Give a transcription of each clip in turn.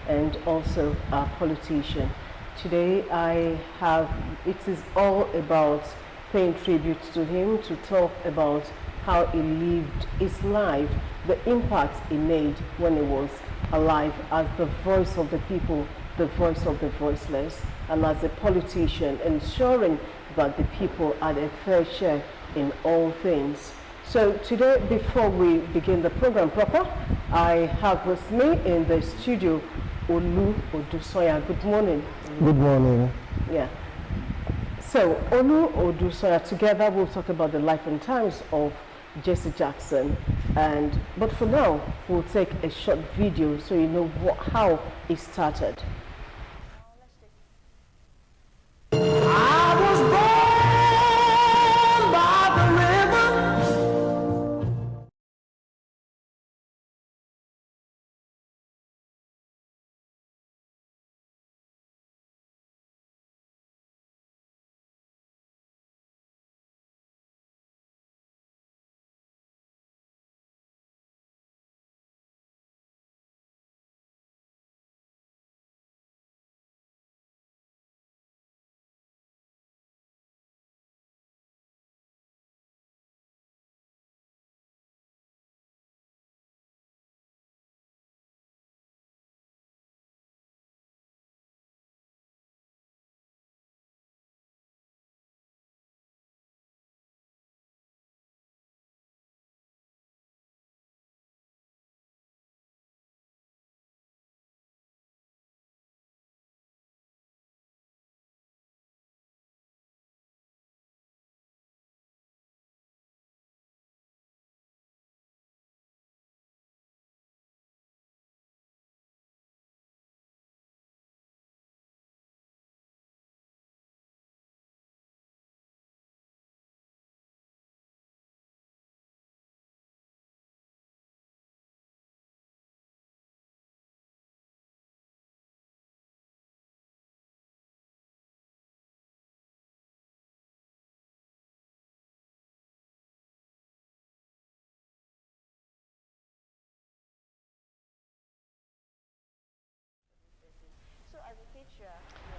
and also a politician. Today it is all about paying tribute to him, to talk about how he lived his life, the impact he made when he was alive as the voice of the people, the voice of the voiceless, and as a politician, ensuring that the people had a fair share in all things. So today, before we begin the program proper, I have with me in the studio Olu Odusoya. Good morning. Good morning. Yeah. So Olu Odusoya, together we'll talk about the life and times of Jesse Jackson, but for now we'll take a short video so you know how it started. I was born by the river.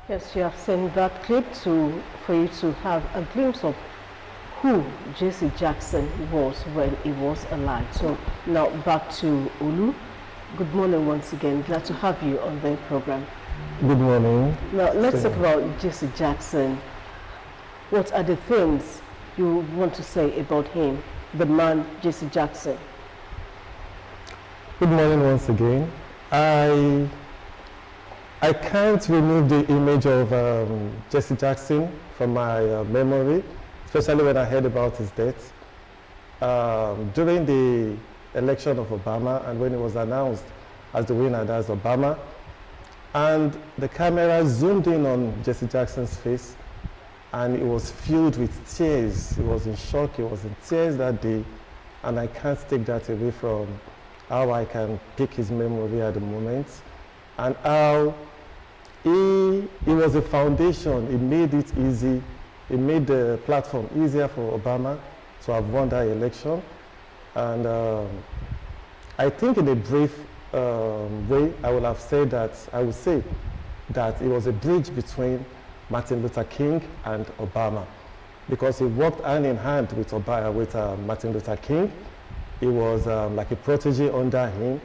Yes, you have seen that clip for you to have a glimpse of who Jesse Jackson was when he was alive. So now back to Olu. Good morning once again. Glad to have you on the program. Good morning. Now let's talk about Jesse Jackson. What are the things you want to say about him, the man Jesse Jackson? Good morning once again. I can't remove the image of Jesse Jackson from my memory, especially when I heard about his death. During the election of Obama and when he was announced as the winner, that's Obama, and the camera zoomed in on Jesse Jackson's face and it was filled with tears. He was in shock, he was in tears that day, and I can't take that away from how I can pick his memory at the moment, and how he was a foundation. He made it easy. He made the platform easier for Obama to have won that election. And I think in a brief way, I would say that it was a bridge between Martin Luther King and Obama, because he worked hand in hand with Martin Luther King. He was like a protege under him.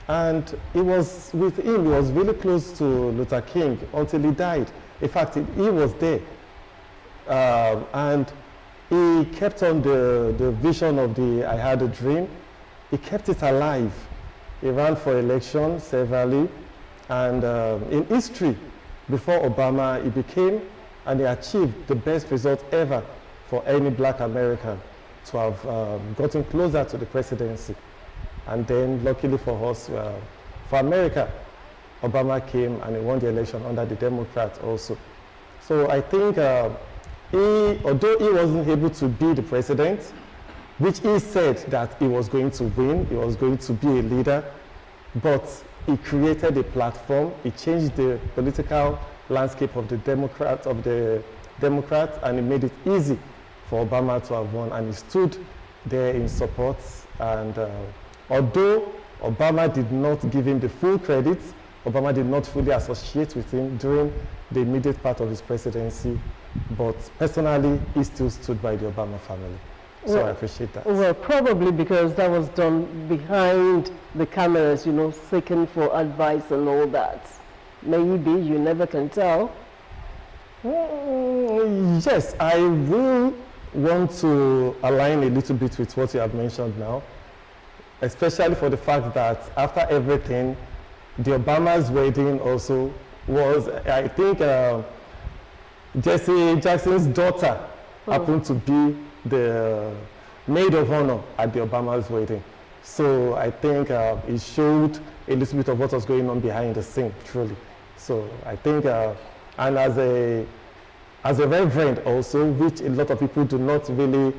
And he was with him, he was really close to Luther King until he died. In fact, he was there. And he kept on the vision of I had a dream. He kept it alive. He ran for election severally. And in history, before Obama, he became and he achieved the best result ever for any black American to have gotten closer to the presidency. And then, luckily for us, for America, Obama came and he won the election under the Democrats also. So I think although he wasn't able to be the president, which he said that he was going to win, he was going to be a leader, but he created a platform, he changed the political landscape of the Democrats, and he made it easy for Obama to have won, and he stood there in support. And although Obama did not give him the full credit Obama did not fully associate with him during the immediate part of his presidency, but personally, he still stood by the Obama family. So I appreciate that. Well, probably because that was done behind the cameras, you know, seeking for advice and all that. Maybe, you never can tell. Yes, I will want to align a little bit with what you have mentioned now, especially for the fact that after everything, the Obama's wedding also was, I think, Jesse Jackson's daughter happened to be the maid of honor at the Obama's wedding. So I think it showed a little bit of what was going on behind the scene, truly. So I think, and as a reverend also, which a lot of people do not really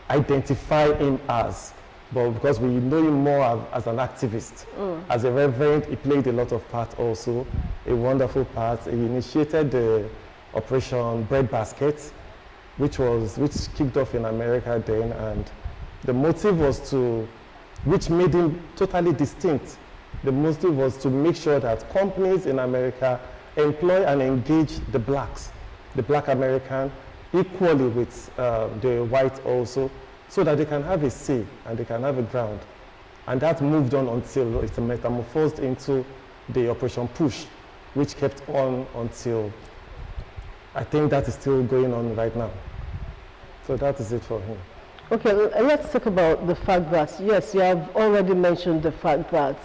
identify him as, but because we know him more as an activist. As a reverend, he played a lot of part also, a wonderful part. He initiated the Operation Breadbasket, which kicked off in America then, and the motive was which made him totally distinct. The motive was to make sure that companies in America employ and engage the blacks, the black American, equally with the white also, so that they can have a say and they can have a ground. And that moved on until it metamorphosed into the Operation Push, which kept on until, I think that is still going on right now. So that is it for him. Okay, let's talk about the fact that, yes, you have already mentioned the fact that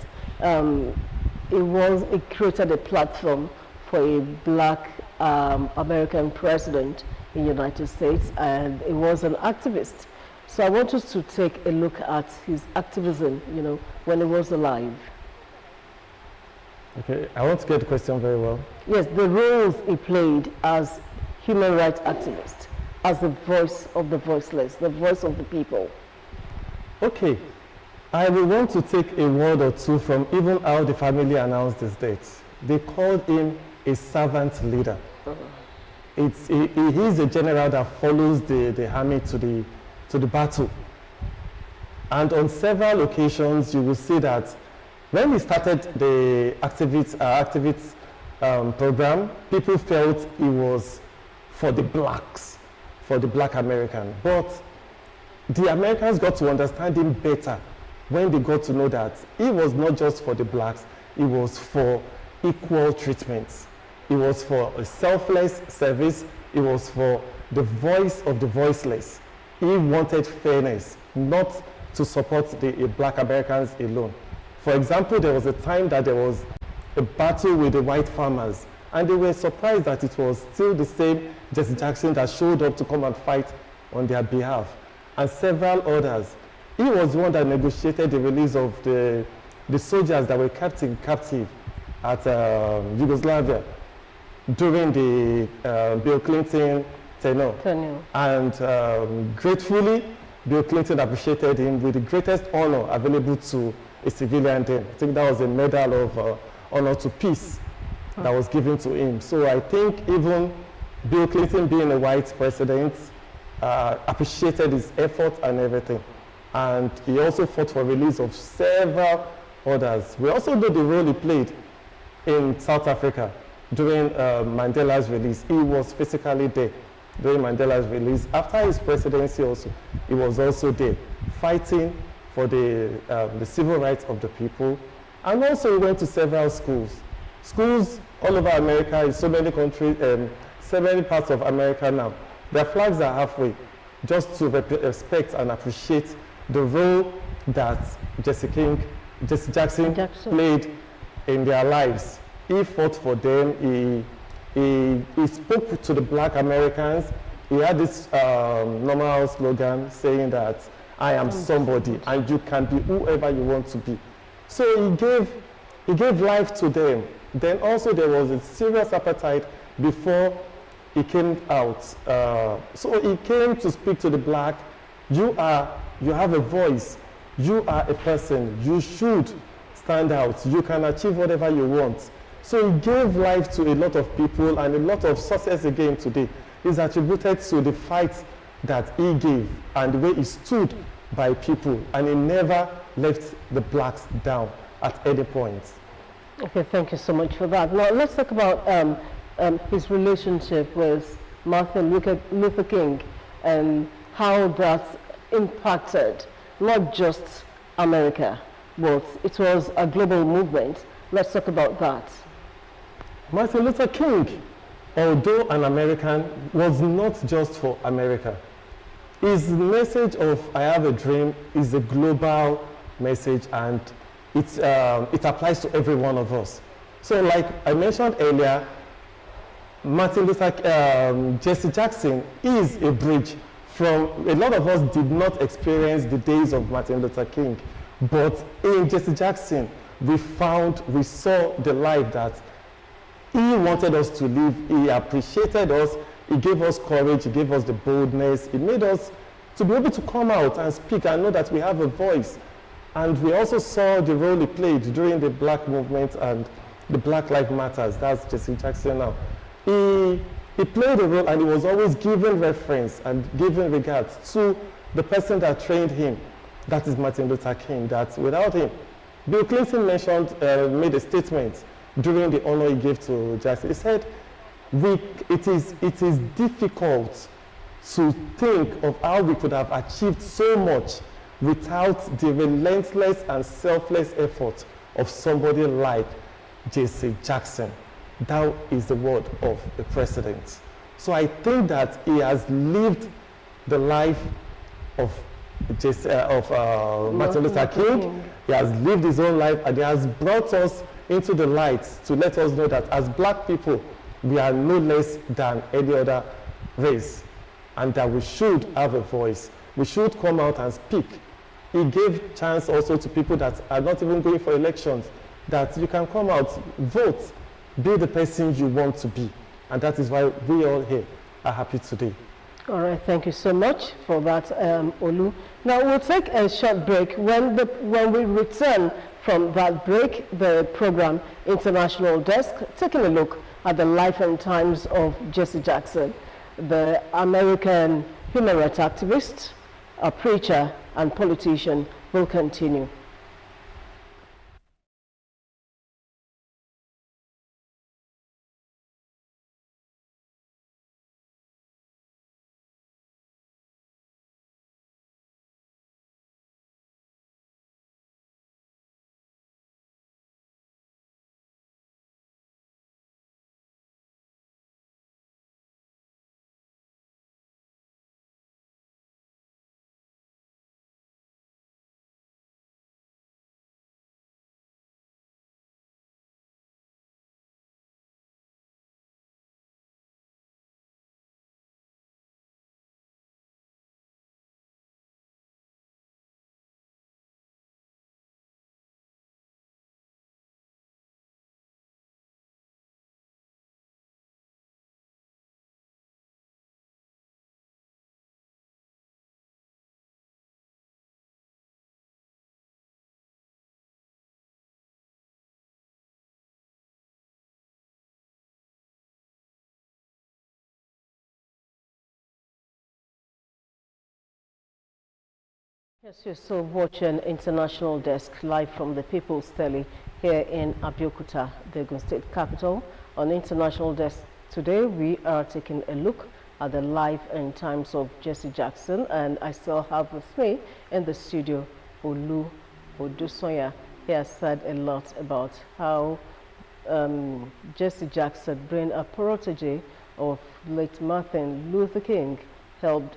it created a platform for a black American president in the United States, and he was an activist. So I want us to take a look at his activism, you know, when he was alive. Okay, I want to get the question very well. Yes, the roles he played as human rights activist, as the voice of the voiceless, the voice of the people. Okay, I will want to take a word or two from even how the family announced his death. They called him a servant leader. He is a general that follows the army to the battle. And on several occasions, you will see that when he started the activist program, people felt he was for the blacks, for the black American. But the Americans got to understand him better when they got to know that he was not just for the blacks, he was for equal treatment. He was for a selfless service. He was for the voice of the voiceless. He wanted fairness, not to support the black Americans alone. For example, there was a time that there was a battle with the white farmers, and they were surprised that it was still the same Jesse Jackson that showed up to come and fight on their behalf, and several others. He was the one that negotiated the release of the soldiers that were kept captive at Yugoslavia during the Bill Clinton tenure. And gratefully, Bill Clinton appreciated him with the greatest honor available to a civilian then. I think that was a medal of honor to peace that was given to him. So I think even Bill Clinton, being a white president, appreciated his effort and everything. And he also fought for release of several others. We also know the role he played in South Africa during Mandela's release. He was physically there during Mandela's release. After his presidency also, he was also there fighting for the civil rights of the people. And also he went to several schools. Schools all over America, in so many countries, so many parts of America now. Their flags are halfway, just to respect and appreciate the role that Jesse Jackson played in their lives. He fought for them. He spoke to the black Americans. He had this normal slogan saying that I am somebody and you can be whoever you want to be. So he gave life to them. Then also there was a serious appetite before he came out. So he came to speak to the black. You have a voice. You are a person. You should stand out. You can achieve whatever you want. So he gave life to a lot of people, and a lot of success again today is attributed to the fight that he gave and the way he stood by people, and he never left the blacks down at any point. Okay, thank you so much for that. Now let's talk about his relationship with Martin Luther King and how that impacted not just America, but it was a global movement. Let's talk about that. Martin Luther King, although an American, was not just for America. His message of I have a dream is a global message, and it applies to every one of us. So like I mentioned earlier, Jesse Jackson is a bridge from, a lot of us did not experience the days of Martin Luther King, but in Jesse Jackson, we saw the life that he wanted us to live. He appreciated us. He gave us courage. He gave us the boldness. He made us to be able to come out and speak and know that we have a voice. And we also saw the role he played during the Black movement and the Black Lives Matters. That's Jesse Jackson now. He played a role, and he was always giving reference and giving regards to the person that trained him. That is Martin Luther King. That without him, Bill Clinton made a statement during the honor he gave to Jackson. He said, it is difficult to think of how we could have achieved so much without the relentless and selfless effort of somebody like Jesse Jackson. That is the word of the president. So I think that he has lived the life of Martin Luther King. He has lived his own life, and he has brought us into the light to let us know that as Black people, we are no less than any other race, and that we should have a voice. We should come out and speak. He gave chance also to people that are not even going for elections, that you can come out, vote, be the person you want to be. And that is why we all here are happy today. All right, thank you so much for that, Olu. Now we'll take a short break. When we return from that break, the program International Desk, taking a look at the life and times of Jesse Jackson, the American human rights activist, a preacher, and politician, will continue. Yes, you're still watching International Desk live from the People's Tele here in Abeokuta, the Ogun State capital. On International Desk today, we are taking a look at the life and times of Jesse Jackson, and I still have with me in the studio Olu Odusoya. He has said a lot about how Jesse Jackson, being a protege of late Martin Luther King, helped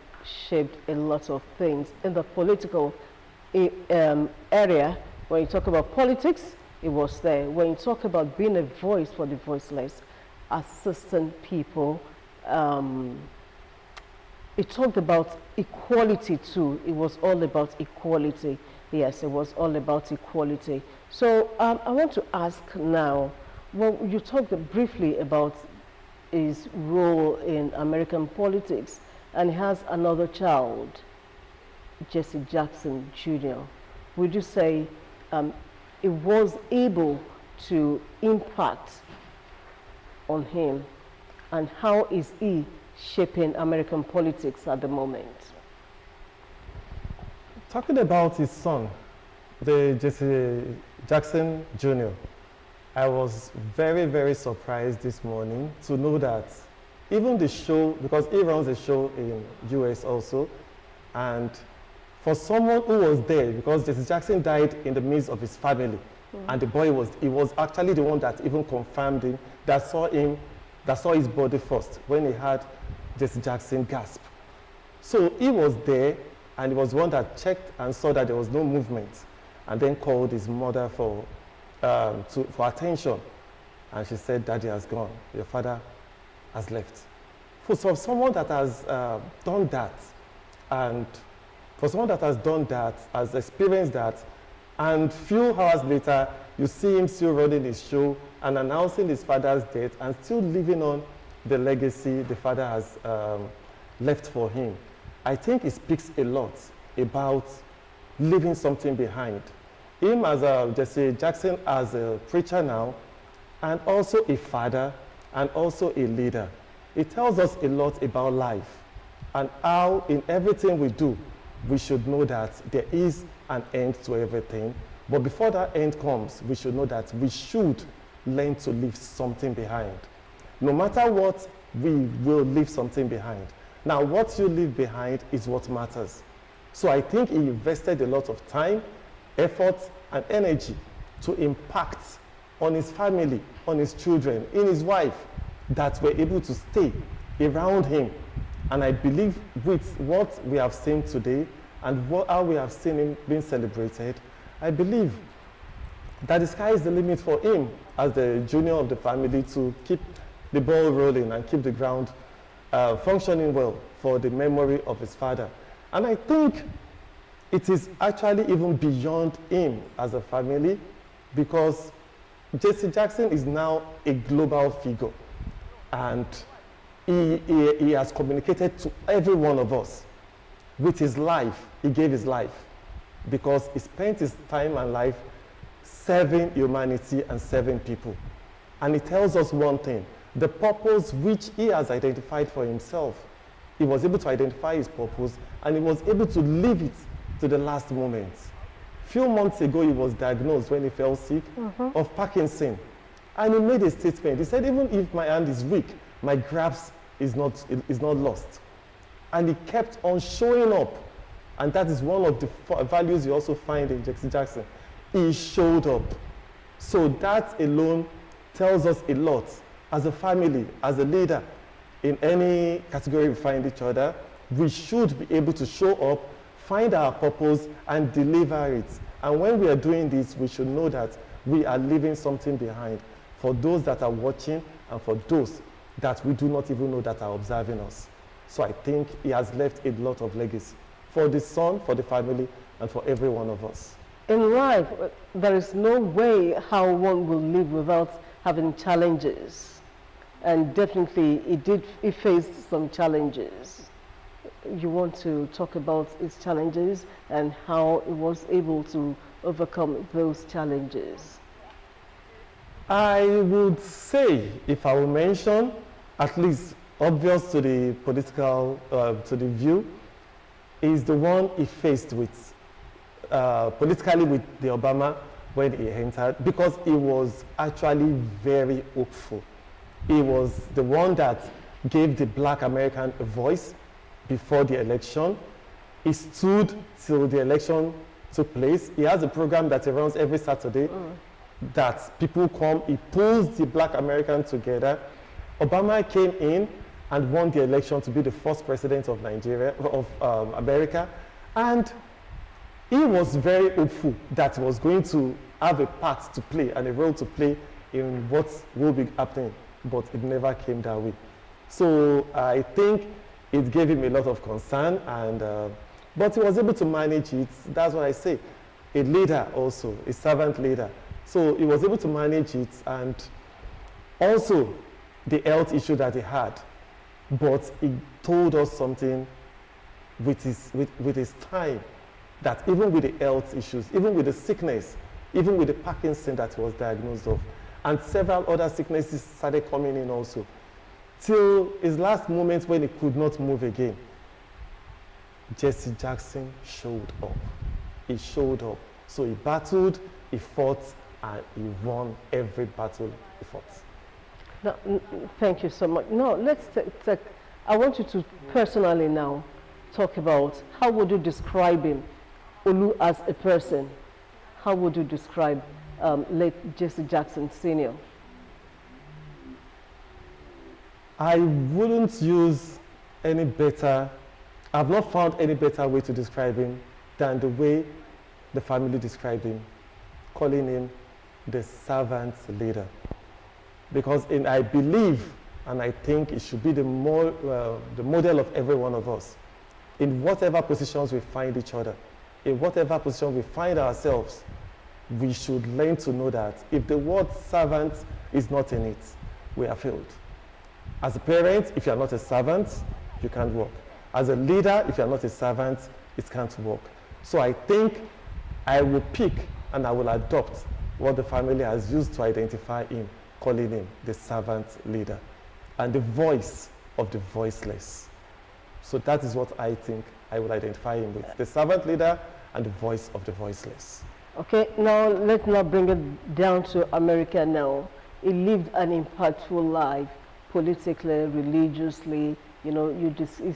shaped a lot of things in the political area. When you talk about politics, it was there. When you talk about being a voice for the voiceless, assisting people, it talked about equality too. It was all about equality. Yes, it was all about equality. So I want to ask now, well, you talked briefly about his role in American politics, and he has another child, Jesse Jackson Jr. Would you say it was able to impact on him, and how is he shaping American politics at the moment? Talking about his son, the Jesse Jackson Jr., I was very, very surprised this morning to know that even the show, because he runs a show in US also, and for someone who was there, because Jesse Jackson died in the midst of his family, and the boy he was actually the one that even confirmed him, that saw his body first when he had Jesse Jackson gasp. So he was there, and he was the one that checked and saw that there was no movement, and then called his mother for attention. And she said, "Daddy has gone. Your father has left." For someone that has done that, and for someone that has done that, has experienced that, and few hours later, you see him still running his show and announcing his father's death and still living on the legacy the father has left for him. I think it speaks a lot about leaving something behind. Him as Jesse Jackson as a preacher now, and also a father, and also a leader. It tells us a lot about life and how in everything we do, we should know that there is an end to everything. But before that end comes, we should know that we should learn to leave something behind. No matter what, we will leave something behind. Now, what you leave behind is what matters. So I think he invested a lot of time, effort, and energy to impact on his family, on his children, in his wife, that were able to stay around him. And I believe with what we have seen today and how we have seen him being celebrated, I believe that the sky is the limit for him as the junior of the family to keep the ball rolling and keep the ground functioning well for the memory of his father. And I think it is actually even beyond him as a family, because Jesse Jackson is now a global figure, and he has communicated to every one of us with his life. He gave his life because he spent his time and life serving humanity and serving people. And it tells us one thing: the purpose which he has identified for himself. He was able to identify his purpose, and he was able to live it to the last moment. Few months ago, he was diagnosed when he fell sick of Parkinson. And he made a statement. He said, even if my hand is weak, my grasp is not lost. And he kept on showing up. And that is one of the values you also find in Jesse Jackson. He showed up. So that alone tells us a lot. As a family, as a leader, in any category we find each other, we should be able to show up, find our purpose, and deliver it. And when we are doing this, we should know that we are leaving something behind for those that are watching and for those that we do not even know that are observing us. So I think he has left a lot of legacy for the son, for the family, and for every one of us. In life, there is no way how one will live without having challenges. And definitely, he faced some challenges. You want to talk about his challenges and how he was able to overcome those challenges? I would say, if I will mention, at least obvious to the political, to the view, is the one he faced with, politically with the Obama when he entered, because he was actually very hopeful. He was the one that gave the Black American a voice before the election. He stood till the election took place. He has a program that he runs every Saturday that people come, he pulls the Black American together. Obama came in and won the election to be the first president of America. And he was very hopeful that he was going to have a part to play and a role to play in what will be happening, but it never came that way. So I think it gave him a lot of concern, and but he was able to manage it. That's what I say. A leader also, a servant leader. So he was able to manage it, and also the health issue that he had. But he told us something with his time, that even with the health issues, even with the sickness, even with the Parkinson that he was diagnosed of, and several other sicknesses started coming in also, till his last moment when he could not move again, Jesse Jackson showed up. He showed up. So he battled, he fought, and he won every battle he fought. No, thank you so much. No, I want you to personally now talk about how would you describe him, Olu, as a person? How would you describe late Jesse Jackson Sr.? I wouldn't use any better, I've not found any better way to describe him than the way the family described him, calling him the servant leader. Because I believe and I think it should be the model of every one of us. In whatever positions we find each other, in whatever position we find ourselves, we should learn to know that if the word servant is not in it, we are failed. As a parent, if you are not a servant, you can't work. As a leader, if you are not a servant, it can't work. So I think I will pick and I will adopt what the family has used to identify him, calling him the servant leader and the voice of the voiceless. So that is what I think I will identify him with, the servant leader and the voice of the voiceless. Okay, now let's now bring it down to America now. He lived an impactful life, politically, religiously. You know, you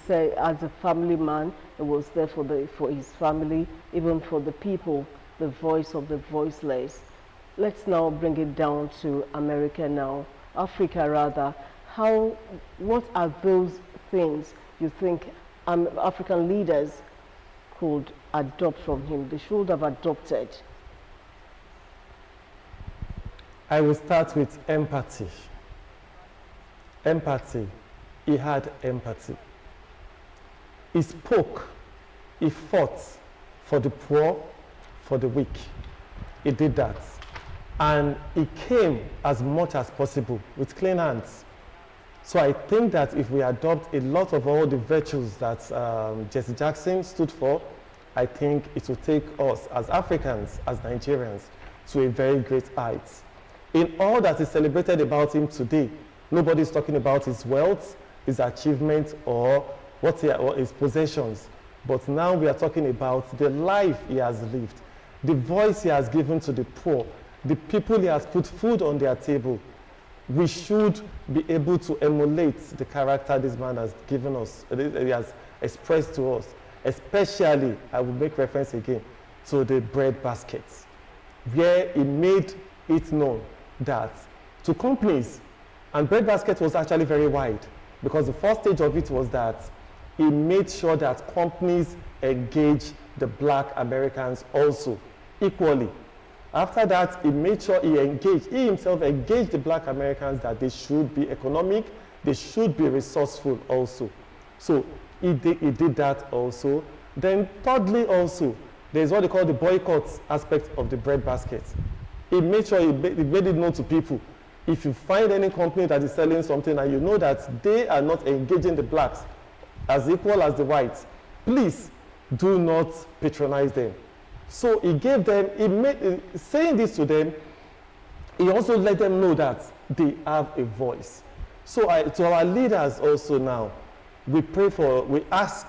say as a family man, he was there for his family, even for the people, the voice of the voiceless. Let's now bring it down to America now, Africa rather. What are those things you think African leaders could adopt from him, they should have adopted? I will start with empathy. Empathy. He had empathy. He spoke, he fought for the poor, for the weak. He did that. And he came as much as possible with clean hands. So I think that if we adopt a lot of all the virtues that Jesse Jackson stood for, I think it will take us as Africans, as Nigerians, to a very great height. In all that is celebrated about him today, nobody is talking about his wealth, his achievements, or his possessions. But now we are talking about the life he has lived, the voice he has given to the poor, the people he has put food on their table. We should be able to emulate the character this man has given us, he has expressed to us. Especially, I will make reference again to the bread baskets, where he made it known that to companies, and bread basket was actually very wide, because the first stage of it was that he made sure that companies engage the black Americans also equally. After that, he made sure he himself engaged the black Americans that they should be economic, they should be resourceful also. So he did that also. Then thirdly also, there's what they call the boycott aspect of the bread basket. He made sure he made it known to people. If you find any company that is selling something and you know that they are not engaging the blacks as equal as the whites, please do not patronize them. So he gave them, saying this to them, he also let them know that they have a voice. So to our leaders also now, we ask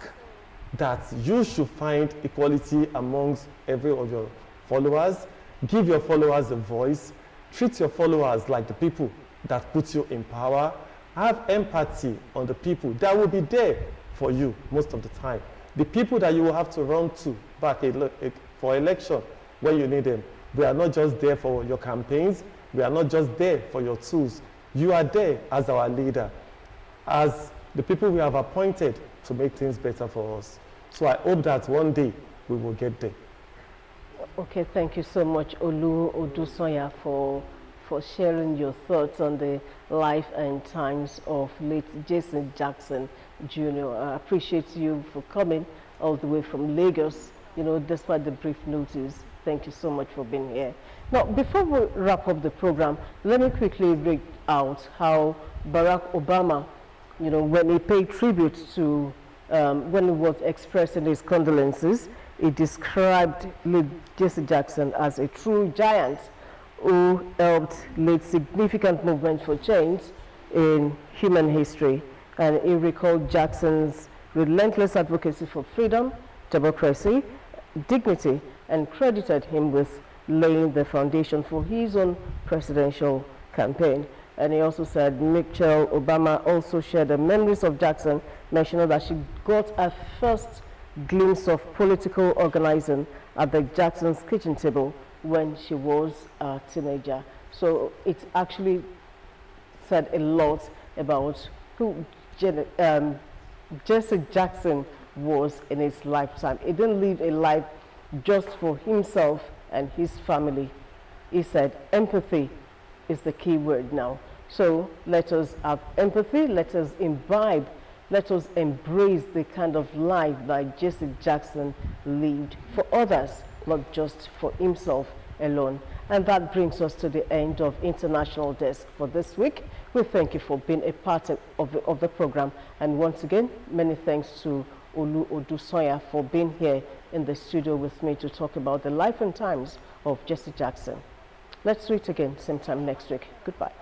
that you should find equality amongst every of your followers. Give your followers a voice. Treat your followers like the people that put you in power. Have empathy on the people that will be there for you most of the time. The people that you will have to run to back for election when you need them. We are not just there for your campaigns. We are not just there for your tools. You are there as our leader, as the people we have appointed to make things better for us. So I hope that one day we will get there. Okay, thank you so much, Olu Odusonya, for sharing your thoughts on the life and times of late Jason Jackson Jr. I appreciate you for coming all the way from Lagos, you know, despite the brief notice. Thank you so much for being here. Now, before we wrap up the program, let me quickly read out how Barack Obama, you know, when he paid tribute to, when he was expressing his condolences, he described late Jesse Jackson as a true giant who helped lead significant movements for change in human history. And he recalled Jackson's relentless advocacy for freedom, democracy, dignity, and credited him with laying the foundation for his own presidential campaign. And he also said Michelle Obama also shared the memories of Jackson, mentioning that she got her first glimpse of political organizing at the Jackson's kitchen table when she was a teenager. So it actually said a lot about who Jesse Jackson was in his lifetime. He didn't live a life just for himself and his family. He said empathy is the key word now. So let us have empathy, let us imbibe, let us embrace the kind of life that Jesse Jackson lived for others, not just for himself alone. And that brings us to the end of International Desk for this week. We thank you for being a part of the program. And once again, many thanks to Olu Odusoya for being here in the studio with me to talk about the life and times of Jesse Jackson. Let's do it again, same time next week. Goodbye.